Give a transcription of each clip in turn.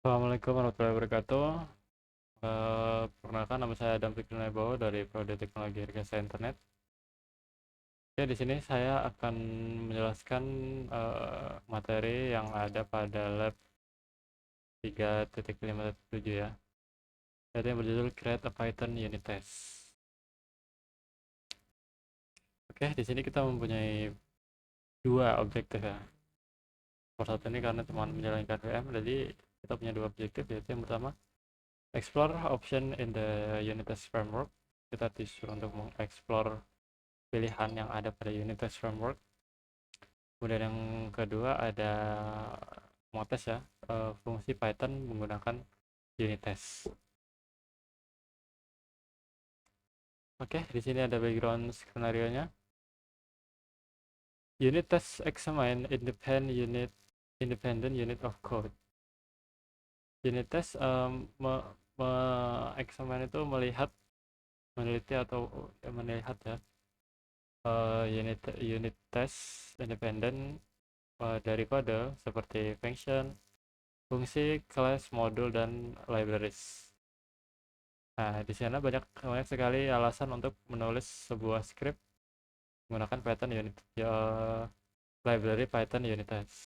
Assalamualaikum warahmatullahi wabarakatuh. Perkenalkan nama saya Adam Fikri Naibowo dari Prodi Teknologi Rekayasa Internet. Ya, di sini saya akan menjelaskan materi yang ada pada lab 3.5.7 ya. Jadi yang berjudul Create a Python Unit Test. Oke, di sini kita mempunyai dua objektif ya. Nomor satu ini karena teman menjalankan VM, jadi kita punya dua objektif, yaitu yang pertama explore option in the unit test framework. Kita disuruh untuk mengeksplor pilihan yang ada pada unit test framework. Kemudian yang kedua ada mau tes ya, fungsi Python menggunakan unit test. Oke, di sini ada background skenario nya. Unit test examine independent unit of code. Unit test examine itu melihat, meneliti atau melihat ya, unit test independent dari kode seperti function, fungsi, class, modul, dan libraries. Nah, di sana banyak sekali alasan untuk menulis sebuah script menggunakan Python unit library Python unit test.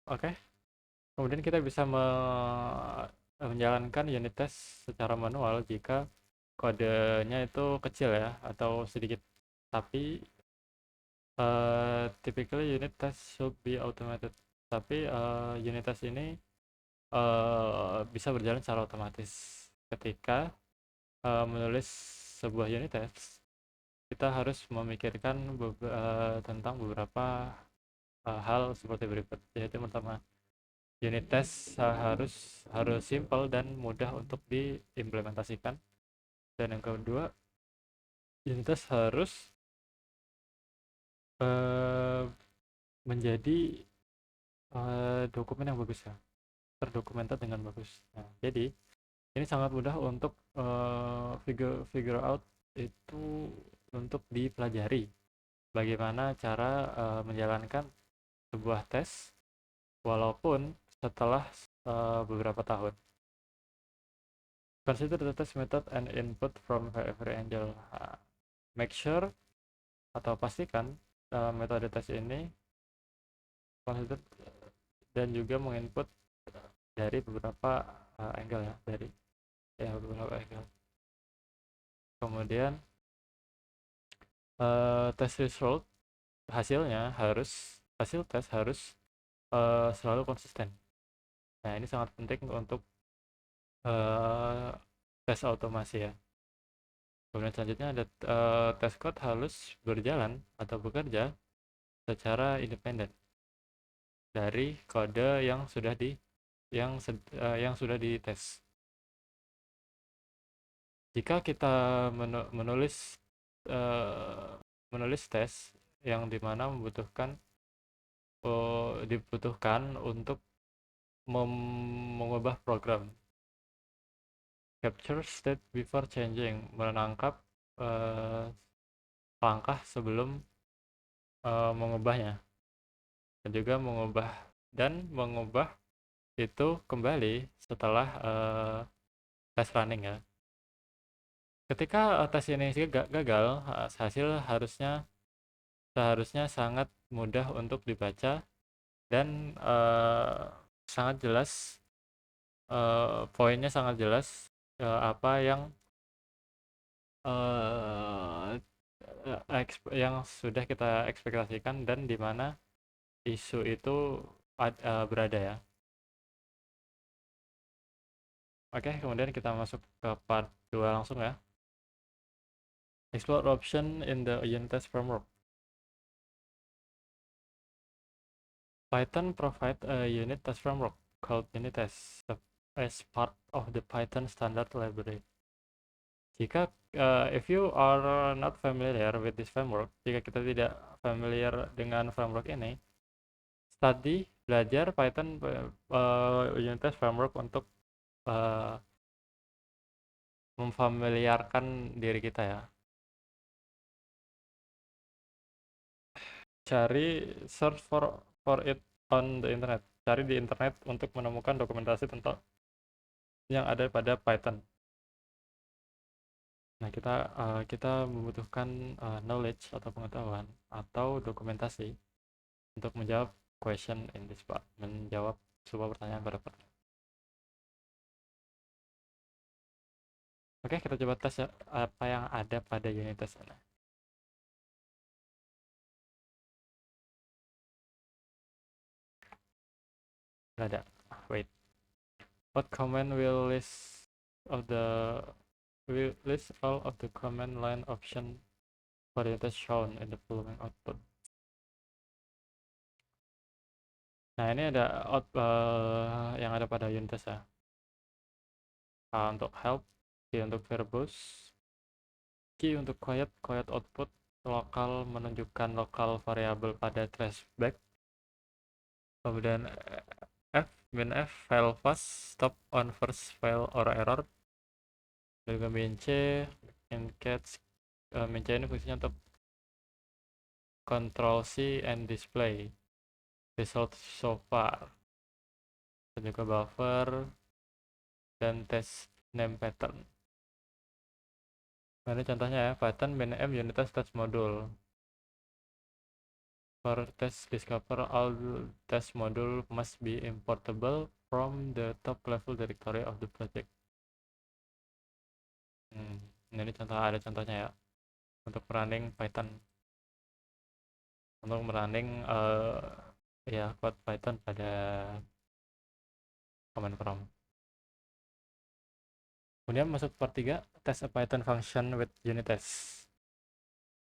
Oke, kemudian kita bisa menjalankan unit test secara manual jika kodenya itu kecil ya atau sedikit. Tapi typically unit test should be automated. Tapi unit test ini bisa berjalan secara otomatis ketika menulis sebuah unit test. Kita harus memikirkan tentang beberapa hal seperti berikut, yaitu pertama, unit test harus simple dan mudah untuk diimplementasikan, dan yang kedua, unit test harus uh, menjadi dokumen yang bagus ya, terdokumentat dengan bagus. Nah, jadi ini sangat mudah untuk figure out itu, untuk dipelajari bagaimana cara menjalankan sebuah tes walaupun setelah beberapa tahun. Consider the test method and input from every angle. Make sure atau pastikan metode tes ini consider dan juga menginput dari beberapa angle ya, dari beberapa angle. Kemudian test result, hasil tes harus selalu konsisten. Nah, ini sangat penting untuk tes automasi ya. Kemudian selanjutnya ada test code harus berjalan atau bekerja secara independen dari kode yang sudah dites. Jika kita menulis tes yang dimana dibutuhkan untuk mengubah program, capture state before changing, menangkap langkah sebelum mengubahnya, dan juga mengubah itu kembali setelah tes running ya. Ketika tes ini gagal, seharusnya sangat mudah untuk dibaca dan sangat jelas, poinnya sangat jelas, apa uh, yang sudah kita ekspektasikan dan di mana isu itu berada ya. Oke, kemudian kita masuk ke part 2 langsung ya. Explore option in the unit test framework. Python provide a unit test framework called unit test as part of the Python standard library. Jika if you are not familiar with this framework, jika kita tidak familiar dengan framework ini, belajar Python unit test framework untuk memfamiliarkan diri kita ya. Search for it on the internet. cari di internet untuk menemukan dokumentasi tentang yang ada pada Python. Nah, kita membutuhkan knowledge atau pengetahuan atau dokumentasi untuk menjawab question in this part, menjawab sebuah pertanyaan pada part. Oke, kita coba tes ya, apa yang ada pada unit test ini. Nggak ada. Wait. What command of the will list all of the command line option for the test shown in the following output. Nah, ini ada yang ada pada unit test ya. Untuk help, key untuk verbose, key untuk quiet output, lokal menunjukkan lokal variabel pada traceback, kemudian f file fast, stop on first file or error, dan juga min c catch. Min c ini fungsinya untuk control C and display result so far, dan juga buffer dan test name pattern. Nah, ini contohnya ya, Python min-m unit test module. For test discover, all test module must be importable from the top level directory of the project. Ini ada contohnya ya, untuk running Python, untuk running ya code Python pada command prompt. Kemudian masuk part 3, test a Python function with unit test.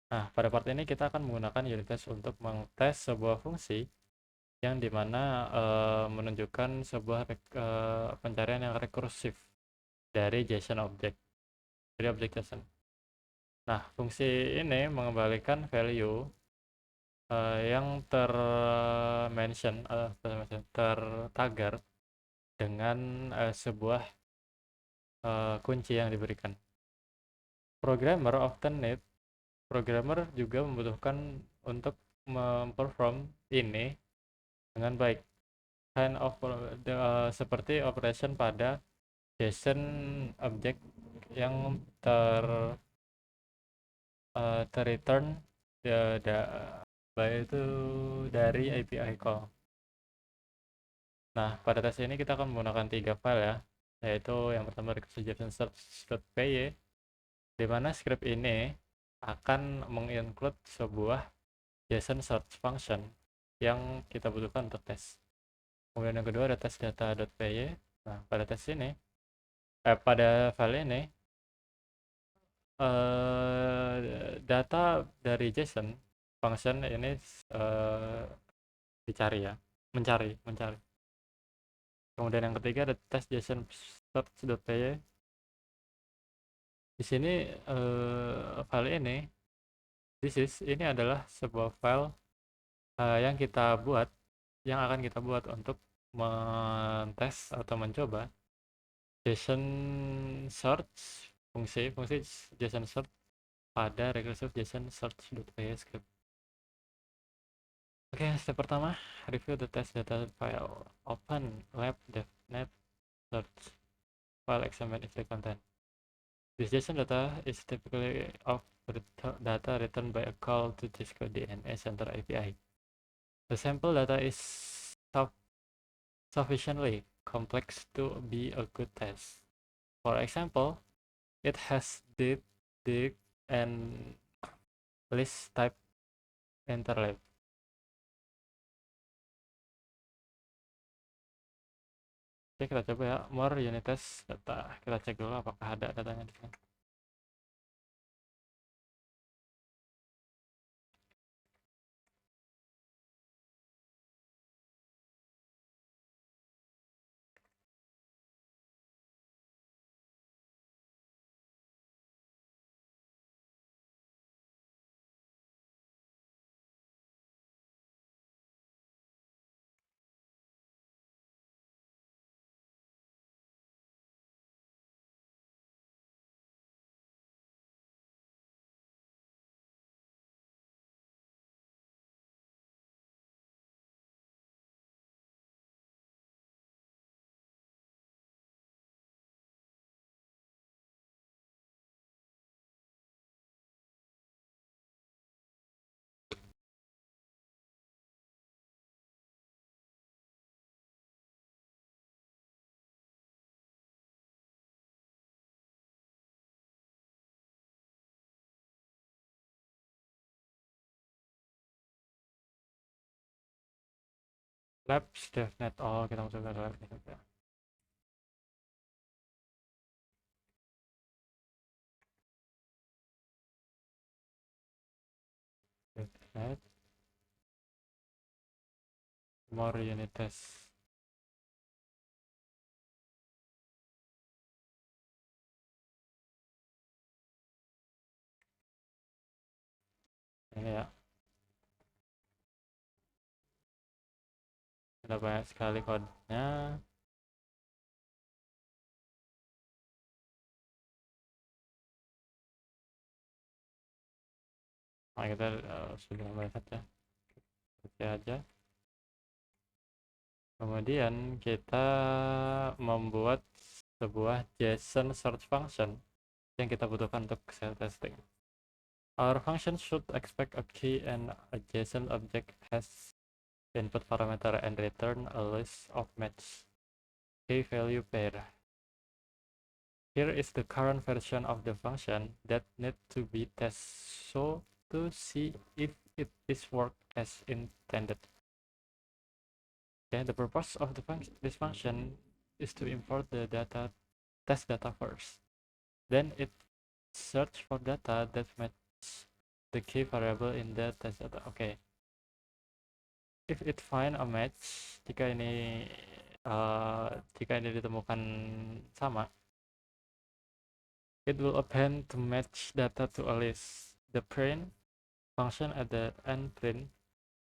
Nah, pada part ini kita akan menggunakan unit test untuk mengtes sebuah fungsi yang dimana menunjukkan sebuah pencarian yang rekursif dari JSON object, dari objek JSON. Nah, fungsi ini mengembalikan value yang tertagar dengan sebuah kunci yang diberikan. Programmer juga membutuhkan untuk memperform ini dengan baik, seperti operation pada JSON object yang terreturn itu dari API call. Nah, pada tes ini kita akan menggunakan 3 file ya, yaitu yang pertama JSON-search.py, di mana script ini akan menginclude sebuah JSON search function yang kita butuhkan untuk tes. Kemudian yang kedua ada testdata.py. Nah, pada file ini data dari JSON function ini dicari ya, mencari. Kemudian yang ketiga ada test JSON search.py. Di sini file ini adalah sebuah file yang akan kita buat untuk mentes atau mencoba JSON search, fungsi JSON search pada recursive JSON search.py script. Oke, step pertama, review the test data file. Open lab devnet search file, examine its content. This JSON data is typically of data returned by a call to Cisco DNA Center API. The sample data is sufficiently complex to be a good test. For example, it has date, and list type interleaved. Oke, kita coba ya, more unit test data. Kita cek dulu apakah ada datanya di sini. Labs DevNet. Oh, kita masuk ke lab nih. Oke. DevNet, more unit test. Ini ya, ada banyak sekali kodenya. Nah, kita sudah melihat ya, seperti aja. Kemudian kita membuat sebuah JSON search function yang kita butuhkan untuk self testing. Our function should expect a key and a JSON object has input parameter and return a list of match key value pair. Here is the current version of the function that need to be tested so to see if it is work as intended. Okay, the purpose of this function is to import the test data first. Then it search for data that match the key variable in the test data. Okay. If it find a match, jika ini ditemukan sama, it will append to match data to a list. The print function at the end print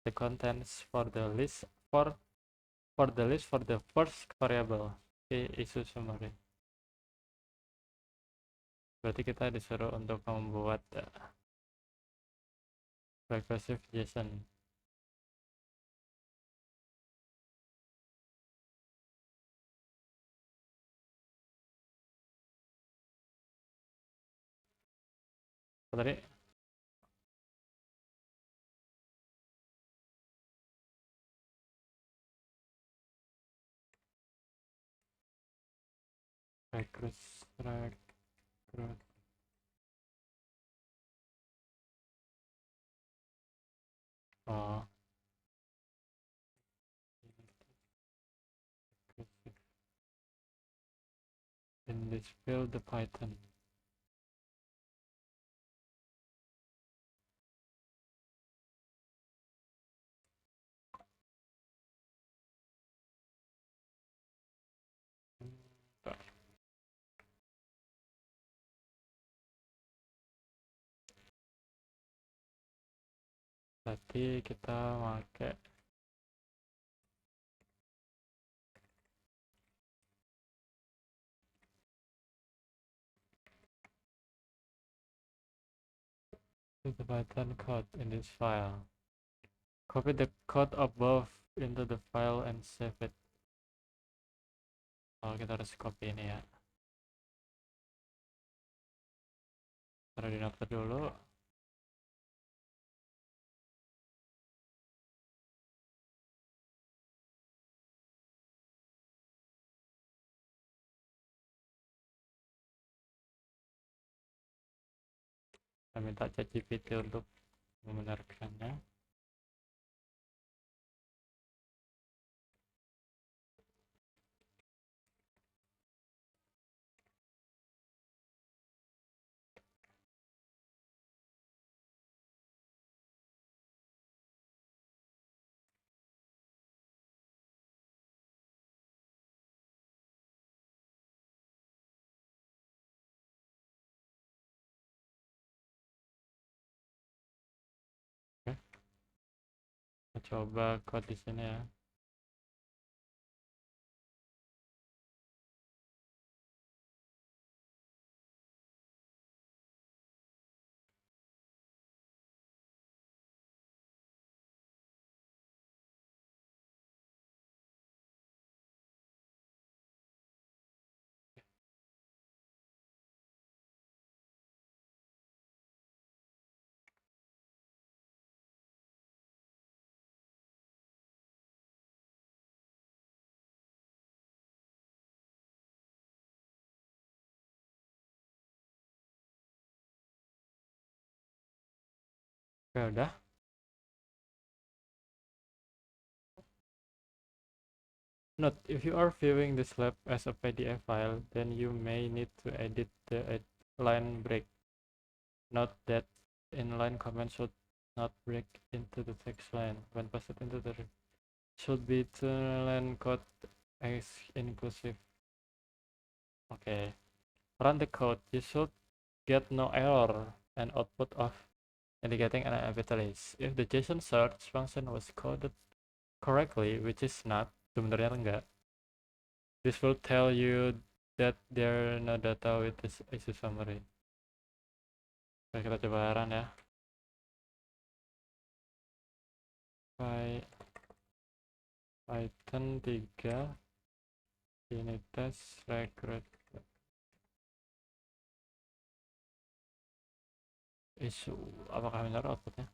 the contents for the list for the first variable. Okay, issue summary. Berarti kita disuruh untuk membuat recursive JSON. Tadi recruit. Oh, in this field the Python. Tadi kita pakai the Python code in this file. Copy the code above into the file and save it. Oh, kita harus copy ini ya. Taruh di notepad dulu. Kita minta ChatGPT untuk membenarkannya. Oke, kita coba code di sini ya. Oke, udah. Note, if you are viewing this lab as a PDF file, then you may need to edit the line break. Note that inline comments should not break into the text line. When pasted into the should be two-line code as inclusive. Okay. Run the code. You should get no error and output of indicating an ambiguity. If the JSON search function was coded correctly, which is not, sebenarnya enggak, this will tell you that there are no data with this issue summary. Oke, kita coba run ya. Python 3 unit test recruit issue. Apakah benar outputnya?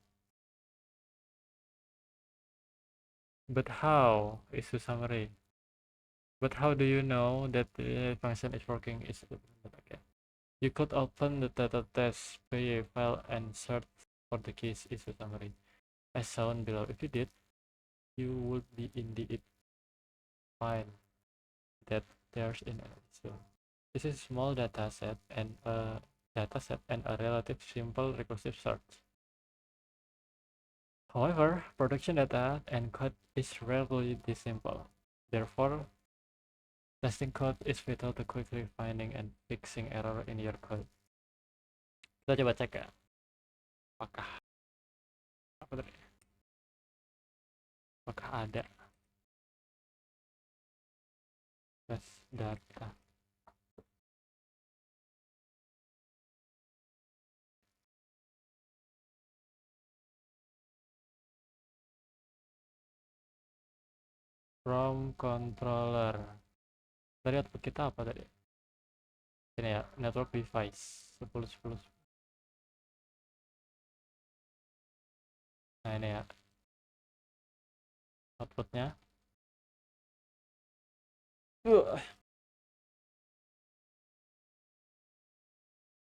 But how? Issue summary. But how do you know that the function is working? Okay. You could open the data test PY file and search for the case issue summary as shown below. If you did, you would be indeed find that there's an issue. This is a small data set and a relative simple recursive search. However, production data and code is rarely this simple. Therefore, testing code is vital to quickly finding and fixing error in your code. Kita coba cek ya, apakah ada test data. From controller. Dari output kita apa tadi? Ini ya, network device 10. Nah ini ya, outputnya.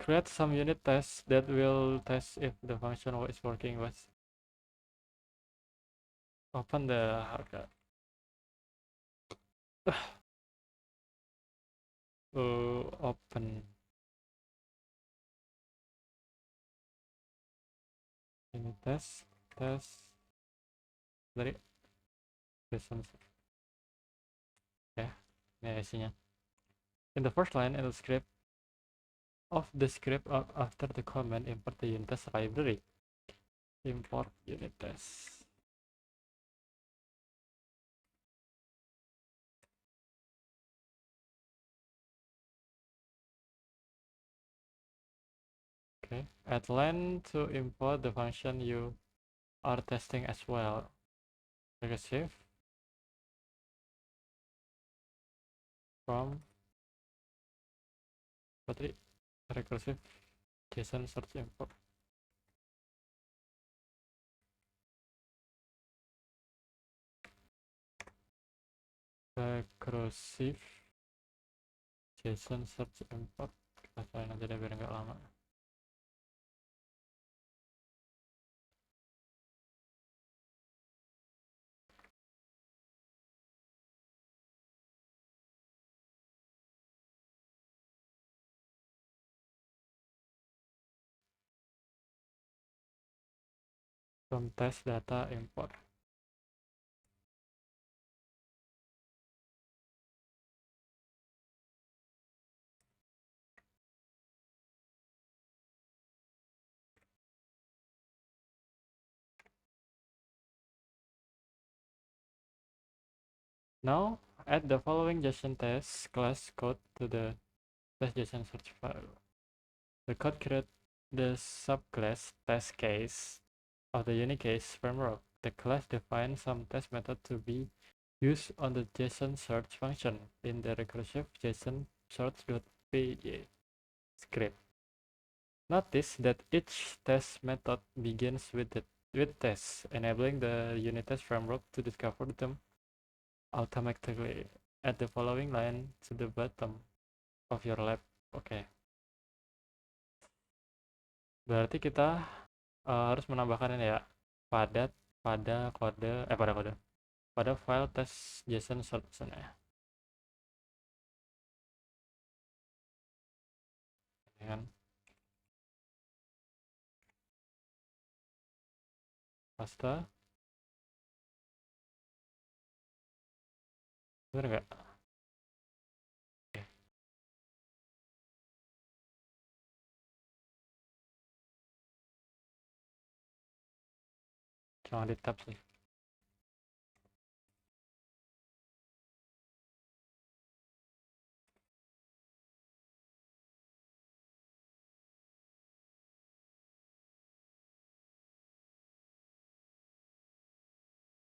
Create some unit tests that will test if the function is working. Was open the hardware. Open unit test dari JSON. Ya, ini isinya. In the first line in the script after the command import the unit test library. Import unit test. Okay, add line to import the function you are testing as well. Recursive from recursive JSON search import. Recursive JSON search import. Kita cobain aja deh biar nggak lama. From test data import. Now add the following JSON test class code to the test JSON search file. The code creates the subclass test case of the UniCase framework. The class defines some test method to be used on the JSON search function in the recursive JSON search.py script. Notice that each test method begins with tests, enabling the unit test framework to discover them automatically. Add the following line to the bottom of your lab. Oke. Berarti kita harus menambahkan ini ya, pada kode pada file test.json source-nya. Ya kan? Paste. Bener nggak? Oke. Cuma di tab sih.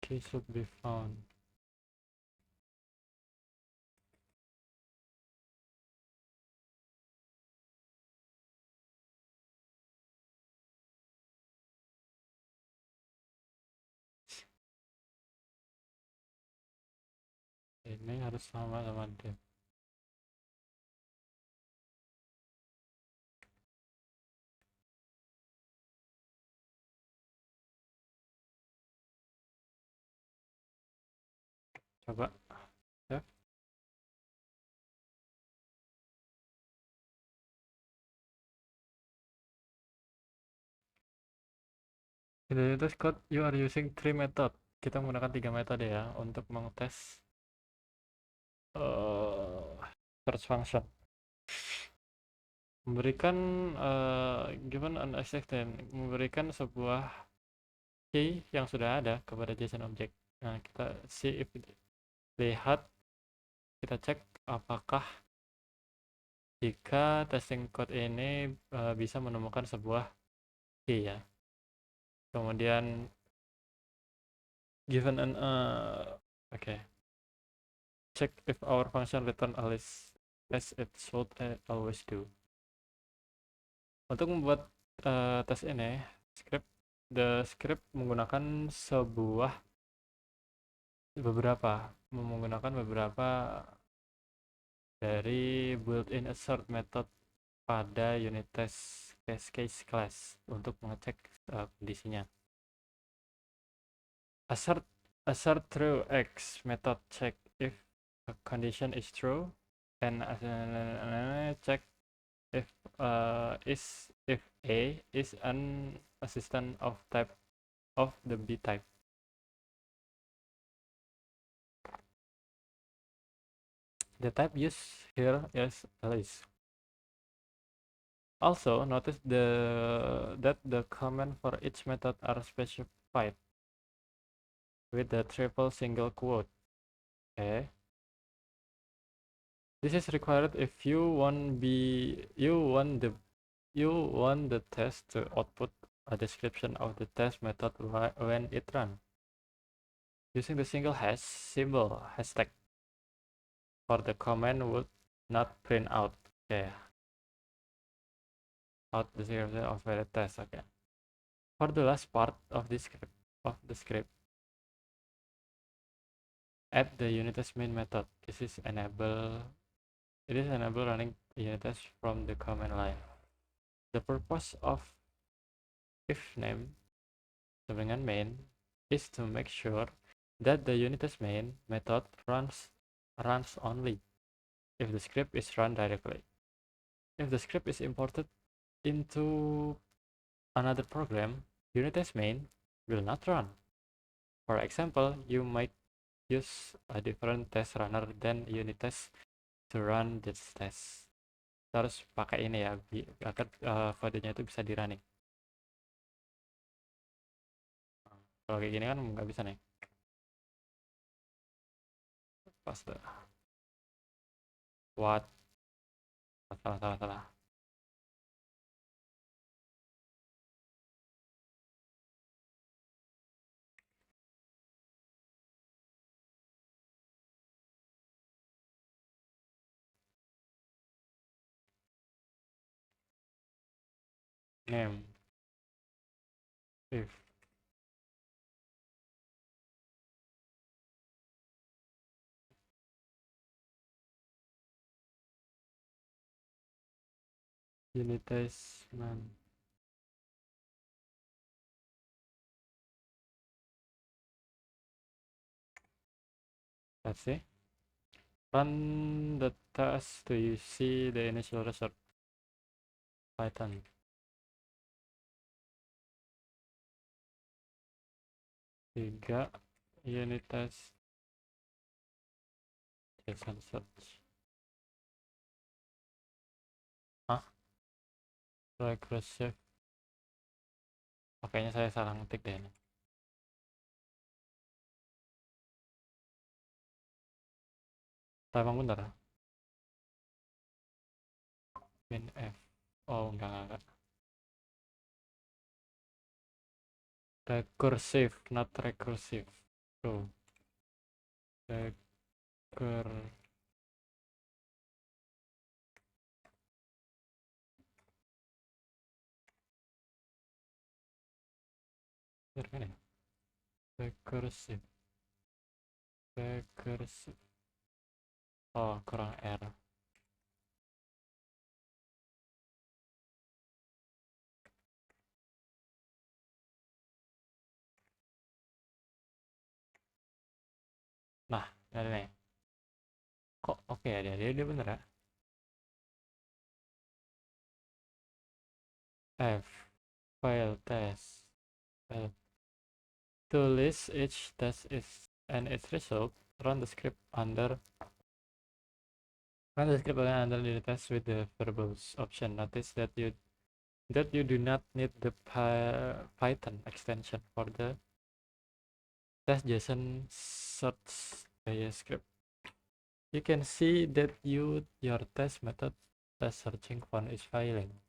Key should be found. Ini harus sama div. Coba ya. In the latest code you are using 3 method. Kita menggunakan 3 metode ya untuk mengetes search function. Memberikan given an exception, memberikan sebuah key yang sudah ada kepada JSON object. Nah, kita see if lihat, kita cek apakah jika testing code ini bisa menemukan sebuah key ya. Kemudian given an okay, check if our function return alias as it should always do. Untuk membuat tes ini, the script menggunakan menggunakan beberapa dari built-in assert method pada unit test case class untuk mengecek kondisinya. Assert true x method check if a condition is true, and check if A is an assistant of type of the B type. The type used here is Alice. Also, notice that the comment for each method are specified with the triple single quote. Okay. This is required if you want the test to output a description of the test method when it runs. Using the single hash symbol hashtag for the comment would not print out. Okay. Out the description of the test. Okay. For the last part of the script, add the unit test main method. It is enable running unit test from the command line. The purpose of if name dengan main is to make sure that the unit test main method runs only if the script is run directly. If the script is imported into another program, unit test main will not run. For example, you might use a different test runner than unit test to run this test. Kita harus pakai ini ya, agar kodenya itu bisa di running. Kalau kayak gini kan nggak bisa nih. Paste. What? Salah. Name. If. Unit test man. Let's see. Run the test to you see the initial result. Python. Tiga unit test. JSON search. Hah? Recursive. Kayaknya saya salah ngetik deh ini. Emang bener? Min F. Oh, enggak. Recursive, not recursive. Tuh. Recur. Bener kan ya? Recursive. Recursive. Oh, kurang R. Nah, ada nih. Kok oke ya dia bener ya? F. File test. To list each test and its result, run the script under the test with the verbose option. Notice that you do not need the Python extension for the test JSON search script. You can see that your test method test searching font is failing.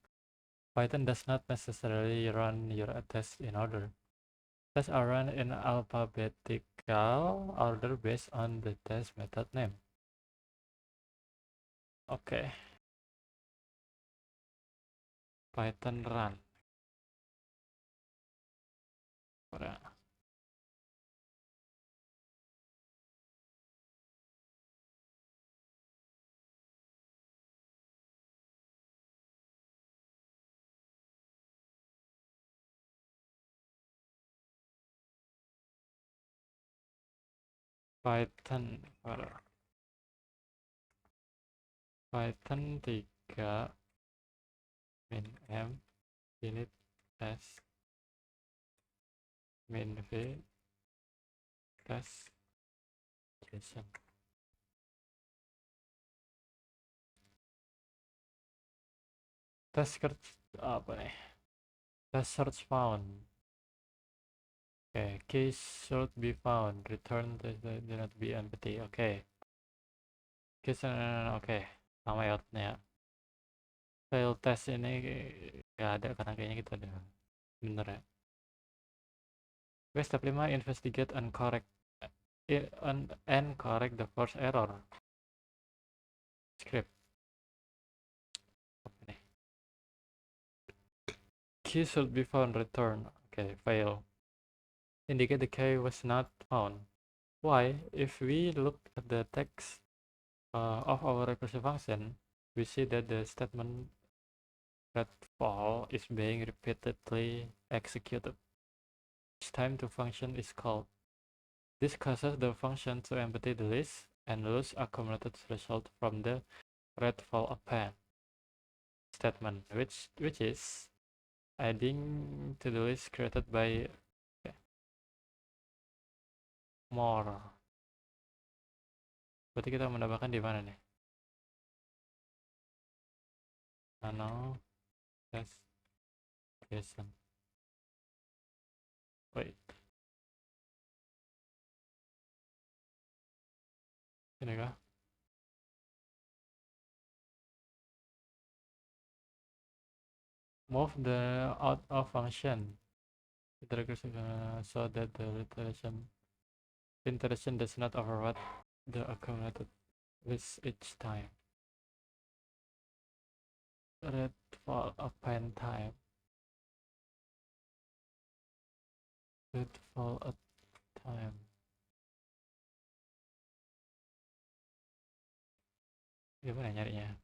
Python does not necessarily run your test in order. Tests are run in alphabetical order based on the test method name. Okay. Python run. Python 3 min m unit test min v test JSON. Test search apa nih? Test search found. Okay, keys should be found. Return do not be empty. Okay. Keys okay. Sama ya. Fail test ini gak ada karena kayaknya kita ada. Bener ya. Step 5, investigate and correct the first error. Script. Okay. Key should be found, return. Okay, fail. Indicate the key was not found. Why? If we look at the text of our recursive function, we see that the statement redfall is being repeatedly executed each time the function is called. This causes the function to empty the list and lose accumulated result from the redfall append statement, which is adding to the list created by more. Berarti kita menambahkan di mana nih? Nano test JSON. Wait. Ini kah? Move the out of function so that the iteration does not override the accumulated list each time. Redfall append time. Redfall at time. Gimana nyarinya?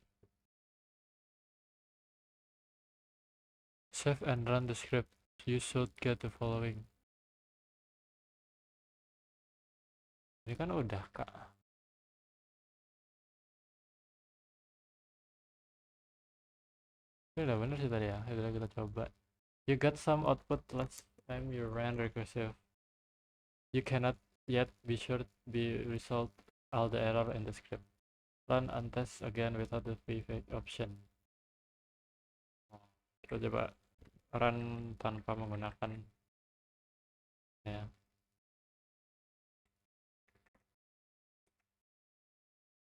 Save and run the script. You should get the following. Ini kan udah kak. Ini udah bener sih tadi ya, udah kita coba. You got some output last time you ran recursive. You cannot yet be sure be resolve all the error in the script. Run and test again without the prefix option. Kita coba run tanpa menggunakan ya.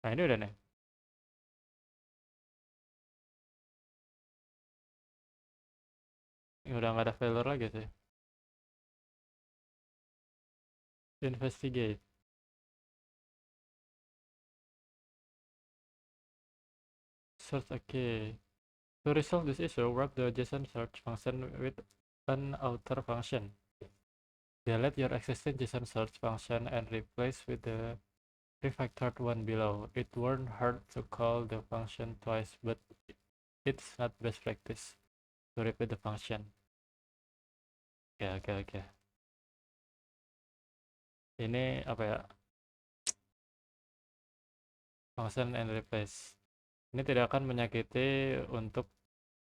Nah ini udah nih. Ini udah nggak ada failure lagi sih. Investigate. Search a key. To resolve this issue, wrap the JSON search function with an outer function. Delete your existing JSON search function and replace with the refactored one below. It won't hurt to call the function twice, but it's not best practice to repeat the function. Oke. Ini apa ya? Function and replace. Ini tidak akan menyakiti untuk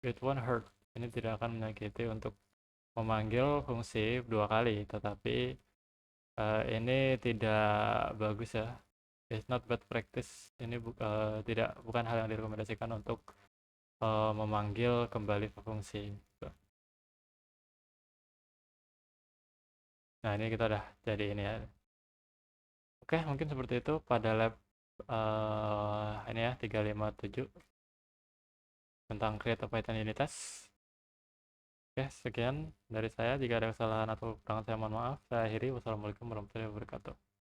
it won't hurt. Ini tidak akan menyakiti untuk memanggil fungsi dua kali, tetapi ini tidak bagus ya. It's not bad practice. Ini bukan hal yang direkomendasikan untuk memanggil kembali ke fungsi. Nah ini kita udah jadi ini ya. Oke mungkin seperti itu pada lab ini ya 357 tentang create a Python unit test. Oke sekian dari saya. Jika ada kesalahan atau kekurangan saya mohon maaf. Saya akhiri. Wassalamualaikum warahmatullahi wabarakatuh.